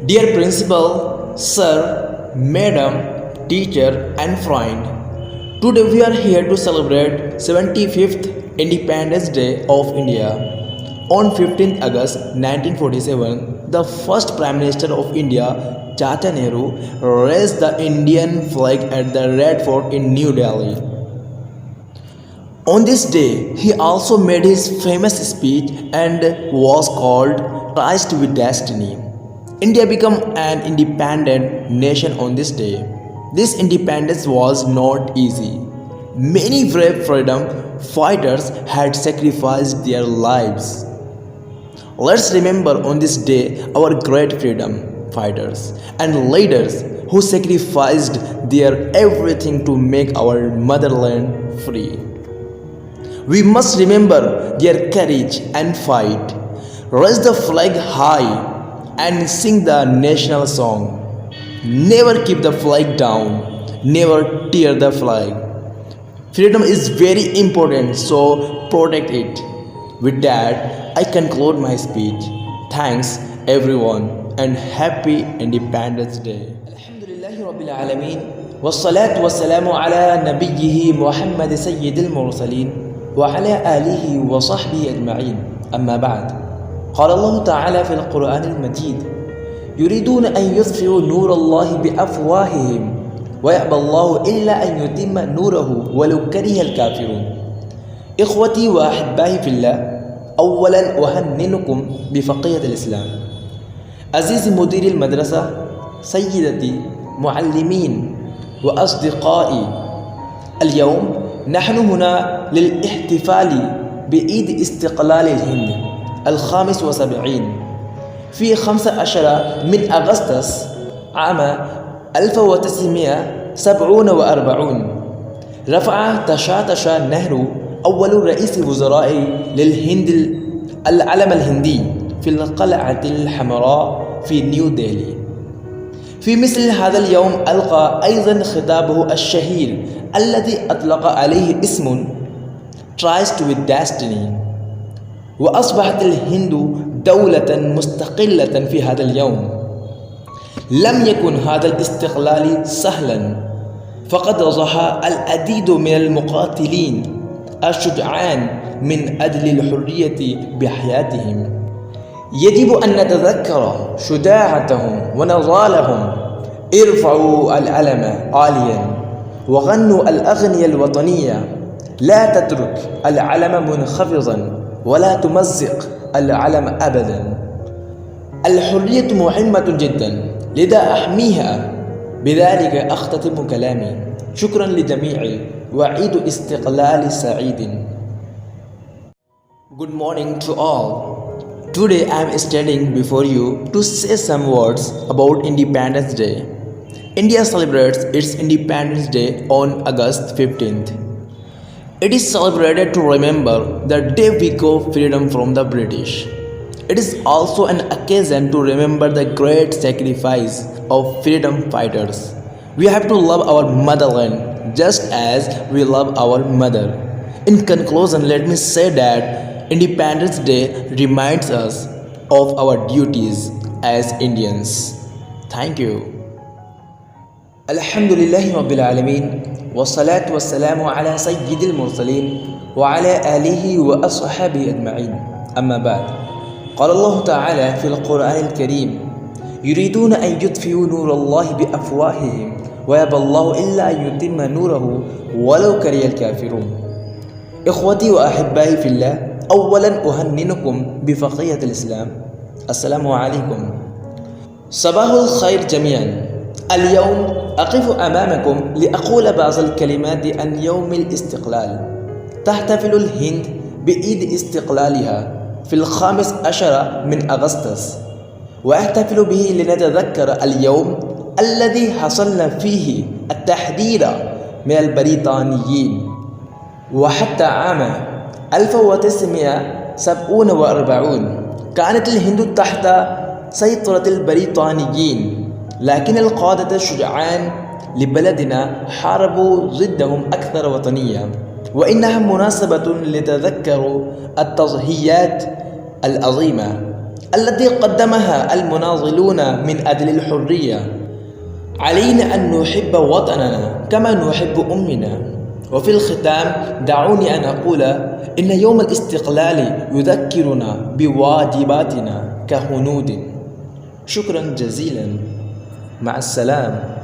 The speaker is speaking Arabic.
Dear Principal, Sir, Madam, Teacher and friend, today we are here to celebrate 75th Independence Day of India. On 15th August 1947, the first Prime Minister of India, Chacha Nehru, raised the Indian flag at the Red Fort in New Delhi. On this day, he also made his famous speech and was called Trust with Destiny. India became an independent nation on this day. This independence was not easy. Many brave freedom fighters had sacrificed their lives. Let's remember on this day our great freedom fighters and leaders who sacrificed their everything to make our motherland free. We must remember their courage and fight. Raise the flag high and sing the national song. Never keep the flag down. Never tear the flag. Freedom is very important, so protect it. With that, I conclude my speech. Thanks everyone and happy Independence Day. Alhamdulillahi Rabbil Alameen. والصلاة والسلام على نبيه محمد سيد المرسلين وعلى آله وصحبه أجمعين أما بعد قال الله تعالى في القرآن المجيد يريدون أن يطفئوا نور الله بأفواههم ويأبى الله إلا أن يتم نوره ولو كره الكافرون. إخوتي وأحبائي في الله، أولا أهنئكم بفقية الإسلام. عزيزي مدير المدرسة، سيدتي، معلمين وأصدقائي، اليوم نحن هنا للاحتفال بعيد استقلال الهند 75 في 15 من أغسطس عام 1947 رفع تشاتشا نهرو أول رئيس وزراء للهند العلم الهندي في القلعة الحمراء في نيو ديلي. في مثل هذا اليوم ألقى أيضا خطابه الشهير الذي أطلق عليه اسم Trust with Destiny، وأصبحت الهند دولة مستقلة في هذا اليوم. لم يكن هذا الاستقلال سهلا، فقد ضحى العديد من المقاتلين الشجعان من أجل الحرية بحياتهم. يجب أن نتذكر شجاعتهم ونضالهم. ارفعوا العلم عاليا وغنوا الأغنية الوطنية. لا تترك العلم منخفضا ولا تمزق العلم أبدا. الحرية مهمة جدا، لذا أحميها. بذلك أختتم كلامي. شكرا لجميعي وعيد استقلال سعيد. Good morning to all. Today I am standing before you to say some words about Independence Day. India celebrates its Independence Day on August 15th. It is celebrated to remember the day we got freedom from the British. It is also an occasion to remember the great sacrifice of freedom fighters. We have to love our motherland just as we love our mother. In conclusion, let me say that Independence Day reminds us of our duties as Indians. Thank you. Alhamdulillahi Rabbil Alameen. والصلاة والسلام على سيد المرسلين وعلى آله وأصحابه أجمعين أما بعد قال الله تعالى في القرآن الكريم يريدون أن يطفئوا نور الله بأفواههم ويأبى الله إلا أن يتم نوره ولو كره الكافرون. إخوتي وأحبائي في الله، أولا أهنئكم بفقية الإسلام. السلام عليكم. صباح الخير جميعا. اليوم أقف أمامكم لأقول بعض الكلمات عن يوم الاستقلال. تحتفل الهند بعيد استقلالها في 15 من أغسطس، وأحتفل به لنتذكر اليوم الذي حصلنا فيه التحرير من البريطانيين. وحتى عام 1947 كانت الهند تحت سيطرة البريطانيين، لكن القادة الشجعان لبلدنا حاربوا ضدهم أكثر وطنية، وإنها مناسبة لتذكر التضحيات العظيمة التي قدمها المناضلون من أجل الحرية. علينا أن نحب وطننا كما نحب أمنا. وفي الختام دعوني أن أقول إن يوم الاستقلال يذكرنا بواجباتنا كهنود. شكرا جزيلا، مع السلامة.